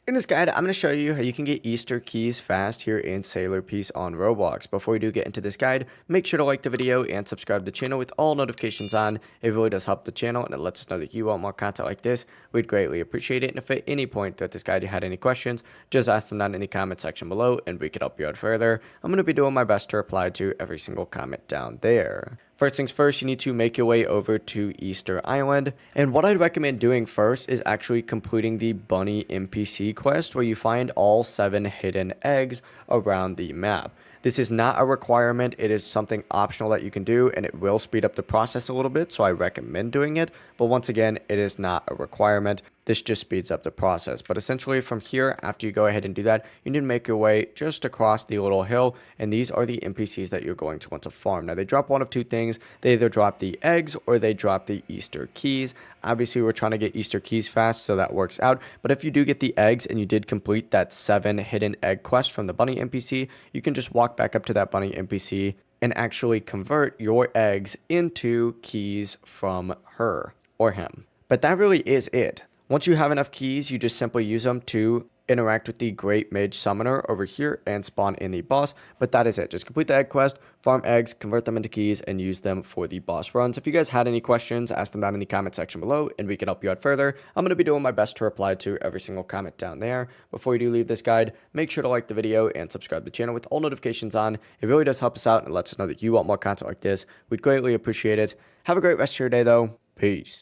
In this guide, I'm going to show you how you can get Easter keys fast here in Sailor Piece on Roblox. Before we do get into this guide, make sure to like the video and subscribe to the channel with all notifications on. It really does help the channel and it lets us know that you want more content like this. We'd greatly appreciate it. And if at any point throughout this guide you had any questions, just ask them down in the comment section below and we could help you out further. I'm going to be doing my best to reply to every single comment down there. First things first, you need to make your way over to Easter Island. And what I'd recommend doing first is actually completing the bunny NPC quest where you find all 7 hidden eggs around the map. This is not a requirement, it is something optional that you can do and it will speed up the process a little bit, so I recommend doing it. But once again, it is not a requirement. This just speeds up the process. But essentially from here, after you go ahead and do that, you need to make your way just across the little hill. And these are the NPCs that you're going to want to farm. Now they drop one of two things. They either drop the eggs or they drop the Easter keys. Obviously we're trying to get Easter keys fast, so that works out. But if you do get the eggs and you did complete that 7 hidden egg quest from the bunny NPC, you can just walk back up to that bunny NPC and actually convert your eggs into keys from her or him. But that really is it. Once you have enough keys, you just simply use them to interact with the Great Mage Summoner over here and spawn in the boss. But that is it. Just complete the egg quest, farm eggs, convert them into keys, and use them for the boss runs. If you guys had any questions, ask them down in the comment section below, and we can help you out further. I'm going to be doing my best to reply to every single comment down there. Before you do leave this guide, make sure to like the video and subscribe to the channel with all notifications on. It really does help us out and lets us know that you want more content like this. We'd greatly appreciate it. Have a great rest of your day, though. Peace.